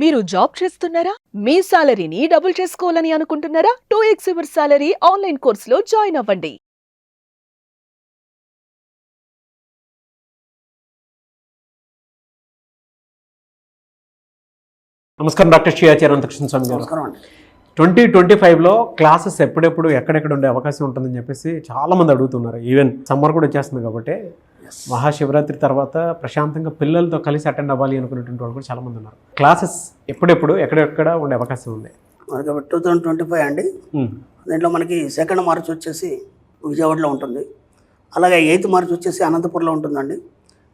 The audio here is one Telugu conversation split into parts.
మీరు జాబ్ చేస్తున్నారా? మీ సాలరీని డబుల్ చేసుకోవాలని అనుకుంటున్నారా? 2x యువర్ సాలరీ ఆన్లైన్ కోర్సులో జాయిన్ అవ్వండి. నమస్కారం డాక్టర్ శ్రీయాచార్య అనంతకృష్ణ స్వామి గారు. నమస్కారం అండి. 2025లో క్లాసెస్ ఎప్పుడెప్పుడు ఎక్కడెక్కడ ఉండే అవకాశం ఉంటుందని చెప్పేసి చాలామంది అడుగుతున్నారు. ఈవెన్ సమ్మర్ కూడా వచ్చేస్తుంది కాబట్టి మహాశివరాత్రి తర్వాత ప్రశాంతంగా పిల్లలతో కలిసి అటెండ్ అవ్వాలి అనుకునేటువంటి వాళ్ళు కూడా చాలామంది ఉన్నారు. క్లాసెస్ ఎప్పుడెప్పుడు ఎక్కడెక్కడ ఉండే అవకాశం ఉంది? మనకి 2025 అండి. దీంట్లో మనకి 2 మార్చ్ వచ్చేసి విజయవాడలో ఉంటుంది. అలాగే 8 మార్చ్ వచ్చేసి అనంతపురంలో ఉంటుందండి.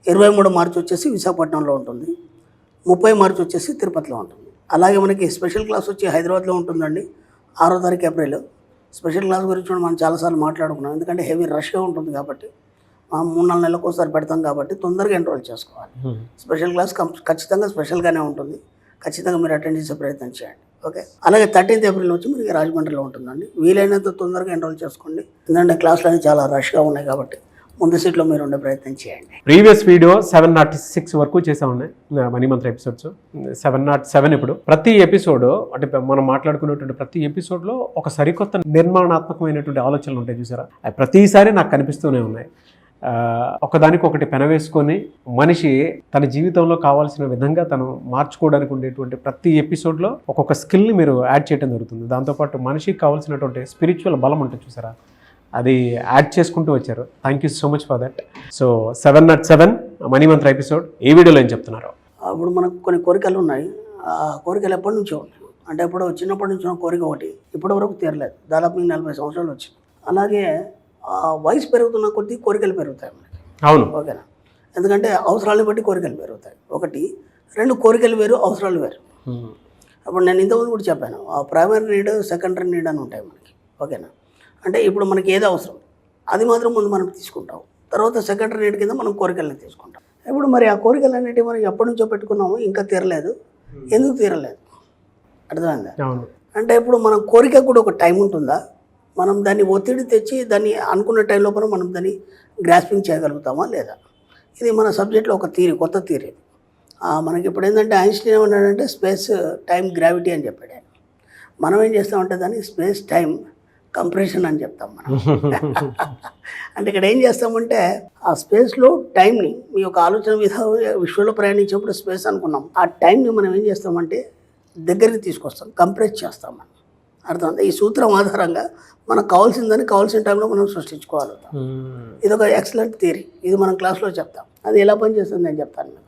23 మార్చ్ వచ్చేసి విశాఖపట్నంలో ఉంటుంది. 30 మార్చ్ వచ్చేసి తిరుపతిలో ఉంటుంది. అలాగే మనకి స్పెషల్ క్లాస్ వచ్చి హైదరాబాద్లో ఉంటుందండి. 6వ తారీఖు ఏప్రిల్. స్పెషల్ క్లాస్ గురించి కూడా మనం చాలాసార్లు మాట్లాడుకున్నాం. ఎందుకంటే హెవీ రష్గా ఉంటుంది కాబట్టి 3-4 నెలలకు ఒకసారి పెడతాం కాబట్టి తొందరగా ఎన్రోల్ చేసుకోవాలి. స్పెషల్ క్లాస్ ఖచ్చితంగా స్పెషల్గానే ఉంటుంది. ఖచ్చితంగా మీరు అటెండ్ చేసే ప్రయత్నం చేయండి. ఓకే. అలాగే 13th ఏప్రిల్ వచ్చి మనకి రాజమండ్రిలో ఉంటుందండి. వీలైనంత తొందరగా ఎన్రోల్ చేసుకోండి. ఎందుకంటే క్లాసులు అనేవి చాలా రష్గా ఉన్నాయి కాబట్టి ముందు సీట్లో మీరు ఉండే ప్రయత్నం చేయండి. ప్రీవియస్ వీడియో 706 వరకు చేసా ఉన్నాయి మనీ మంత్ర ఎపిసోడ్స్. 707 ఇప్పుడు. ప్రతి ఎపిసోడ్ అంటే మనం మాట్లాడుకునేటువంటి ప్రతి ఎపిసోడ్లో ఒక సరికొత్త నిర్మాణాత్మకమైనటువంటి ఆలోచనలు ఉంటాయి చూసారా, అవి ప్రతిసారి నాకు కనిపిస్తూనే ఉన్నాయి. ఒకదానికొకటి పెనవేసుకొని మనిషి తన జీవితంలో కావాల్సిన విధంగా తను మార్చుకోవడానికి ఉండేటువంటి ప్రతి ఎపిసోడ్లో ఒక్కొక్క స్కిల్ని మీరు యాడ్ చేయడం జరుగుతుంది. దాంతోపాటు మనిషికి కావాల్సినటువంటి స్పిరిచువల్ బలం ఉంటుంది చూసారా, అది యాడ్ చేసుకుంటూ వచ్చారు. Thank you so much for that. So 707 money Mantra episode ఈ వీడియోలో ఏం చెప్తున్నారు? అప్పుడు మనకు కొన్ని కోరికలు ఉన్నాయి. ఆ కోరికలు ఎప్పటి నుంచో ఉన్నాయి. అంటే ఇప్పుడు చిన్నప్పటి నుంచి ఉన్న కోరిక ఒకటి ఇప్పటి వరకు తీరలేదు. దాదాపు 40 సంవత్సరాలు వచ్చింది. అలాగే వయసు పెరుగుతున్న కొద్దీ కోరికలు పెరుగుతాయి మనకి. అవును, ఓకేనా. ఎందుకంటే అవసరాలను బట్టి కోరికలు పెరుగుతాయి. 2 కోరికలు వేరు, అవసరాలు వేరు. అప్పుడు నేను ఇంతకుముందు కూడా చెప్పాను, ప్రైమరీ నీడ్, సెకండరీ నీడ్ అని ఉంటాయి మనకి. ఓకేనా. అంటే ఇప్పుడు మనకి ఏది అవసరం అది మాత్రం ముందు మనం తీసుకుంటాం. తర్వాత సెకండరీ నీడ్ కింద మనం కోరికల్ని తీసుకుంటాం. ఇప్పుడు మరి ఆ కోరికలు అనేటివి మనం ఎప్పటి నుంచో పెట్టుకున్నాము, ఇంకా తీరలేదు. ఎందుకు తీరలేదు? అర్థమైందా? అంటే ఇప్పుడు మనం కోరిక కూడా ఒక టైం ఉంటుందా? మనం దాన్ని ఒత్తిడి తెచ్చి దాన్ని అనుకున్న టైం లోపల మనం దాన్ని గ్రాస్పింగ్ చేయగలుగుతామా లేదా? ఇది మన సబ్జెక్ట్లో ఒక థియరీ, కొత్త థియరీ. మనకి ఇప్పుడు ఏంటంటే ఐన్స్టీన్ ఏమన్నాడంటే స్పేస్ టైం గ్రావిటీ అని చెప్పాడు. మనం ఏం చేస్తామంటే దాన్ని స్పేస్ టైం కంప్రెషన్ అని చెప్తాం మనం. అంటే ఇక్కడ ఏం చేస్తామంటే ఆ స్పేస్లో టైంని, మీ యొక్క ఆలోచన విశ్వంలో ప్రయాణించినప్పుడు స్పేస్ అనుకున్నాం, ఆ టైంని మనం ఏం చేస్తామంటే దగ్గరికి తీసుకొస్తాం, కంప్రెస్ చేస్తాం మనం. అర్థం. ఈ సూత్రం ఆధారంగా మనకు కావాల్సిన టైంలో మనం సృష్టించుకోగలుగుతాం. ఇది ఒక ఎక్సలెంట్ థియరీ. ఇది మనం క్లాస్లో చెప్తాం. అది ఎలా పనిచేస్తుంది అని చెప్తాను నేను.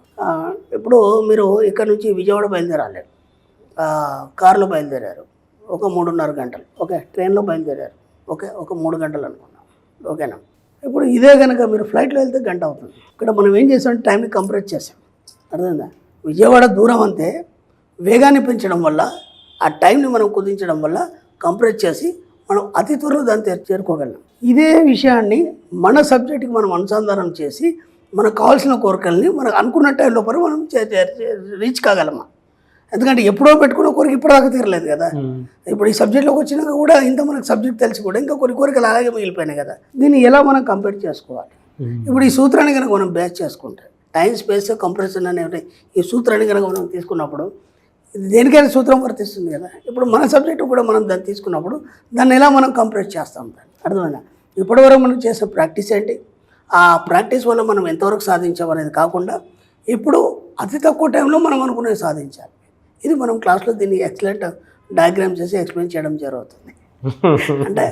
ఇప్పుడు మీరు ఇక్కడ నుంచి విజయవాడ బయలుదేరాలి. కారులో బయలుదేరారు, ఒక 3.5 గంటలు. ఓకే. ట్రైన్లో బయలుదేరారు, ఓకే, ఒక 3 గంటలు అనుకున్నాం. ఓకేనా. ఇప్పుడు ఇదే కనుక మీరు ఫ్లైట్లో వెళ్తే గంట అవుతుంది. ఇక్కడ మనం ఏం చేసాం, టైంని కంప్రెస్ చేసాం. అర్థమైందా? విజయవాడ దూరం అంతే, వేగాన్ని పెంచడం వల్ల, ఆ టైంని మనం కుదించడం వల్ల కంప్రెస్ చేసి మనం అతి త్వరలో దాన్ని చేరుకోగలం. ఇదే విషయాన్ని మన సబ్జెక్ట్కి మనం అనుసంధానం చేసి మనకు కావాల్సిన కోరికల్ని మనకు అనుకున్న టైం లోపల మనం రీచ్ కాగలమా? ఎందుకంటే ఎప్పుడో పెట్టుకున్న కోరిక ఇప్పటిదాకా తీరలేదు కదా. ఇప్పుడు ఈ సబ్జెక్ట్లోకి వచ్చినాక కూడా ఇంత మనకు సబ్జెక్ట్ తెలిసి కూడా ఇంకా కొన్ని కోరికలు అలాగే మిగిలిపోయినాయి కదా. దీన్ని ఎలా మనం కంపేర్ చేసుకోవాలి? ఇప్పుడు ఈ సూత్రాన్ని కనుక మనం బేస్ చేసుకుంటే, టైం స్పేస్ కంప్రెషన్ అనే ఈ సూత్రాన్ని కనుక మనం తీసుకున్నప్పుడు ఇది దేనికైనా సూత్రం వర్తిస్తుంది కదా. ఇప్పుడు మన సబ్జెక్టు కూడా మనం దాన్ని తీసుకున్నప్పుడు దాన్ని ఎలా మనం కంప్రెస్ చేస్తాం దాన్ని. అర్థమైనా? ఇప్పటివరకు మనం చేసే ప్రాక్టీస్ ఏంటి, ఆ ప్రాక్టీస్ వల్ల మనం ఎంతవరకు సాధించామనేది కాకుండా ఇప్పుడు అతి తక్కువ టైంలో మనం అనుకునేది సాధించాలి. ఇది మనం క్లాస్లో దీన్ని ఎక్సలెంట్ డయాగ్రామ్ చేసి ఎక్స్ప్లెయిన్ చేయడం జరుగుతుంది. అంటే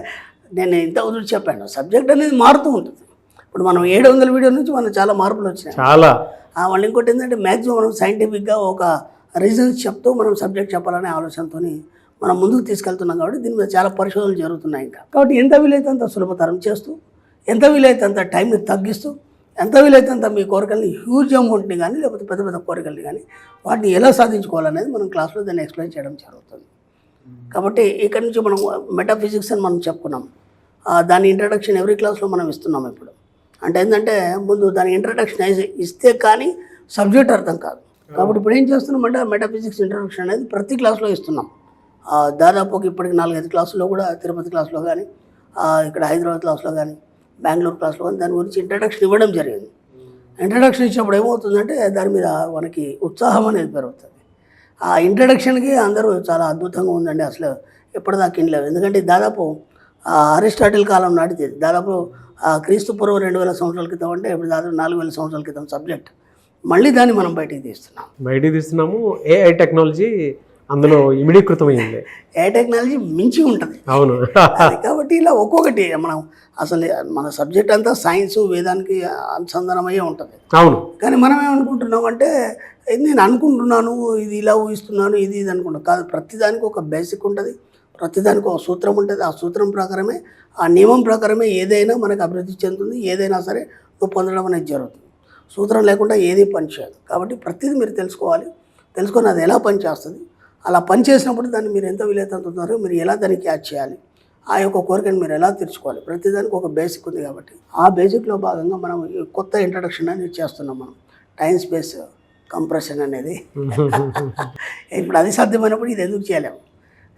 నేను ఇంతకుముందు చెప్పాను, సబ్జెక్ట్ అనేది మారుతూ ఉంటుంది. ఇప్పుడు మనం 700 వీడియో నుంచి మనం చాలా మార్పులు వచ్చినాయి. చాలా వాళ్ళు ఇంకోటి ఏంటంటే మ్యాక్సిమం మనం సైంటిఫిక్గా ఒక రీజన్స్ చెప్తూ మనం సబ్జెక్ట్ చెప్పాలనే ఆలోచనతో మనం ముందుకు తీసుకెళ్తున్నాం. కాబట్టి దీని మీద చాలా పరిశోధనలు జరుగుతున్నాయి ఇంకా. కాబట్టి ఎంత వీలైతే అంత సులభతరం చేస్తూ, ఎంత వీలైతే అంత టైంని తగ్గిస్తూ, ఎంత వీలైతే అంత మీ కోరికల్ని హ్యూజ్ అమౌంట్ని కానీ లేకపోతే పెద్ద పెద్ద కోరికల్ని కానీ వాటిని ఎలా సాధించుకోవాలనేది మనం క్లాస్లో దాన్ని ఎక్స్ప్లెయిన్ చేయడం జరుగుతుంది. కాబట్టి ఇక్కడ నుంచి మనం మెటాఫిజిక్స్ అని మనం చెప్పుకున్నాం. దాని ఇంట్రడక్షన్ ఎవ్రీ క్లాస్లో మనం ఇస్తున్నాం ఇప్పుడు. అంటే ఏంటంటే ముందు దాని ఇంట్రడక్షన్ ఇస్తే కానీ సబ్జెక్ట్ అర్థం కాదు. కాబట్టి ఇప్పుడు ఏం చేస్తున్నామంటే మెటాఫిజిక్స్ ఇంట్రడక్షన్ అనేది ప్రతి క్లాస్లో ఇస్తున్నాం. దాదాపు ఇప్పటికి 4-5 క్లాసుల్లో కూడా, తిరుపతి క్లాస్లో కానీ, ఇక్కడ హైదరాబాద్ క్లాస్లో కానీ, బెంగళూరు క్లాస్లో కానీ దాని గురించి ఇంట్రడక్షన్ ఇవ్వడం జరిగింది. ఇంట్రడక్షన్ ఇచ్చినప్పుడు ఏమవుతుందంటే దాని మీద మనకి ఉత్సాహం అనేది పెరుగుతుంది. ఆ ఇంట్రడక్షన్కి అందరూ చాలా అద్భుతంగా ఉందండి. అసలు ఎప్పటిదాకా వినలేదు. ఎందుకంటే దాదాపు అరిస్టాటిల్ కాలం నాటిది. దాదాపు క్రీస్తు పూర్వం 2000 సంవత్సరాల క్రితం అంటే ఇప్పుడు దాదాపు 4000 సంవత్సరాల క్రితం సబ్జెక్ట్. మళ్ళీ దాన్ని మనం బయటికి తీస్తున్నాము. ఏఐ టెక్నాలజీ అందులో ఇమిడీకృతమైంది. ఏ టెక్నాలజీ మించి ఉంటుంది. అవును. కాబట్టి ఇలా ఒక్కొక్కటి మనం అసలు మన సబ్జెక్ట్ అంతా సైన్స్ వేదానికి అనుసంధానమయ్యే ఉంటుంది. అవును. కానీ మనం ఏమనుకుంటున్నాం అంటే నేను అనుకుంటున్నాను ఇది ఇలా ఊహిస్తున్నాను ఇది అనుకుంటాను. కాదు, ప్రతిదానికి ఒక బేసిక్ ఉంటుంది, ప్రతిదానికి ఒక సూత్రం ఉంటుంది. ఆ సూత్రం ప్రకారమే ఆ నియమం ప్రకారమే ఏదైనా మనకు అభివృద్ధి చెందుతుంది. ఏదైనా సరే నువ్వు పొందడం అనేది జరుగుతుంది. సూత్రం లేకుండా ఏది పనిచేయదు. కాబట్టి ప్రతిదీ మీరు తెలుసుకొని అది ఎలా పనిచేస్తుంది, అలా పనిచేసినప్పుడు దాన్ని మీరు ఎంత వీలైతే అంటున్నారో మీరు ఎలా దాన్ని క్యాచ్ చేయాలి, ఆ యొక్క కోరికను మీరు ఎలా తీర్చుకోవాలి, ప్రతిదానికి ఒక బేసిక్ ఉంది. కాబట్టి ఆ బేసిక్లో భాగంగా మనం కొత్త ఇంట్రడక్షన్ అనేది చేస్తున్నాం. మనం టైం స్పేస్ కంప్రెషన్ అనేది ఇప్పుడు అది సాధ్యమైనప్పుడు ఇది ఎందుకు చేయలేము.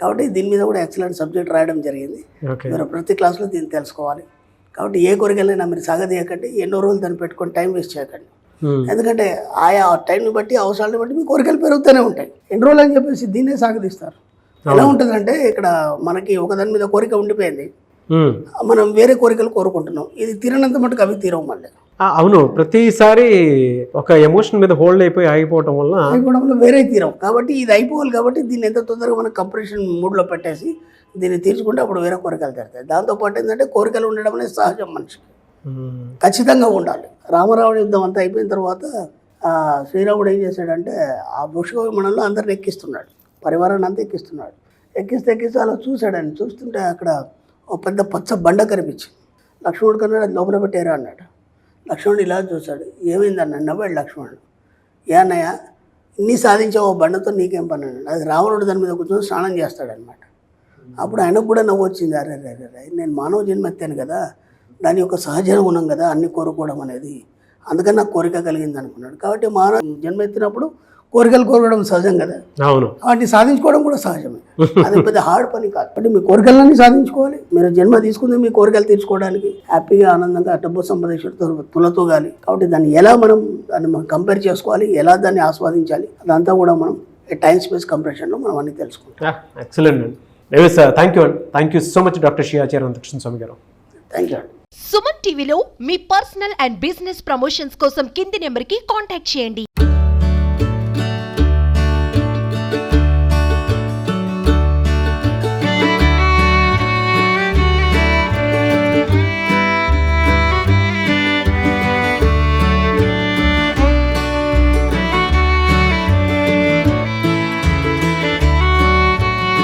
కాబట్టి దీని మీద కూడా ఎక్సలెంట్ సబ్జెక్ట్ రాయడం జరిగింది. మీరు ప్రతి క్లాస్లో దీన్ని తెలుసుకోవాలి. కాబట్టి ఏ కోరికలైనా మీరు సాగదీయకండి, ఎన్నో రోజులు దాన్ని పెట్టుకొని టైం వేస్ట్ చేయకండి. ఎందుకంటే ఆయా టైంని బట్టి అవసరాలను బట్టి మీ కోరికలు పెరుగుతూనే ఉంటాయి. ఎన్ని రోజులు అని చెప్పేసి దీన్నే సాగదీస్తారు. ఎలా ఉంటుందంటే ఇక్కడ మనకి ఒకదాని మీద కోరిక ఉండిపోయింది, మనం వేరే కోరికలు కోరుకుంటున్నాం. ఇది తీరనంత మటుకు అవి తీరవు మళ్ళీ. అవును, ప్రతిసారి ఒక ఎమోషన్ మీద హోల్డ్ అయిపోయి ఆగిపోవడం వల్ల వేరే తీరవు. కాబట్టి ఇది అయిపోవాలి. కాబట్టి దీన్ని ఎంత తొందరగా మనం కంప్రెషన్ మూడ్లో పెట్టేసి దీన్ని తీర్చుకుంటే అప్పుడు వేరే కోరికలు తీరుతాయి. దాంతోపాటు ఏంటంటే కోరికలు ఉండడం అనేది సహజం, మనిషికి ఖచ్చితంగా ఉండాలి. రామరావణ యుద్ధం అంతా అయిపోయిన తర్వాత శ్రీరాముడు ఏం చేశాడంటే ఆ పుష్ప విమానంలో అందరిని ఎక్కిస్తున్నాడు, పరివారాన్ని అంతా ఎక్కిస్తున్నాడు. ఎక్కిస్తే అలా చూశాడని. చూస్తుంటే అక్కడ ఒక పెద్ద పచ్చ బండ కనిపించింది. లక్ష్మణుడు కన్నాడు, అది లోపల పెట్టారా అన్నాడు. లక్ష్మణుడు ఇలా చూశాడు. ఏమైంది అన్నాడు. నవ్వాడు లక్ష్మణుడు. ఏ అన్నయ్య ఇన్ని సాధించావు బండతో నీకేం పని అన్నాడు. అది రావణుడు దాని మీద కూర్చొని స్నానం చేస్తాడనమాట. అప్పుడు ఆయనకు కూడా నవ్వు వచ్చింది. అరే నేను మానవ జన్మ ఎత్తాను కదా, దాని యొక్క సహజ గుణం కదా అన్ని కోరుకోవడం అనేది, అందుకని నాకు కోరిక కలిగింది అనుకున్నాడు. కాబట్టి మానవ జన్మ ఎత్తినప్పుడు కోరికలు కోరుకోవడం సహజం కదా. అవును. వాటిని సాధించుకోవడం కూడా సహజమే. అది పెద్ద హార్డ్ పని కాదు. అంటే మీ కోరికలన్నీ సాధించుకోవాలి. మీరు జన్మ తీసుకుంది మీ కోరికలు తీర్చుకోవడానికి, హ్యాపీగా ఆనందంగా డబ్బు సంపాదించడంతో తులతూగాలి. కాబట్టి దాన్ని ఎలా మనం కంపేర్ చేసుకోవాలి, ఎలా దాన్ని ఆస్వాదించాలి, అదంతా కూడా మనం టైం స్పేస్ కంప్రెషన్లో మనం అన్ని తెలుసుకుంటాం. ఎక్సలెంట్ అండి. Thank you so much doctor Shri Ananthakrishna Swamy గారు. థ్యాంక్ యూ అండి. సుమన్ టీవీలో మీ పర్సనల్ అండ్ బిజినెస్ ప్రమోషన్స్ కోసం కింది నెంబర్కి కాంటాక్ట్ చేయండి.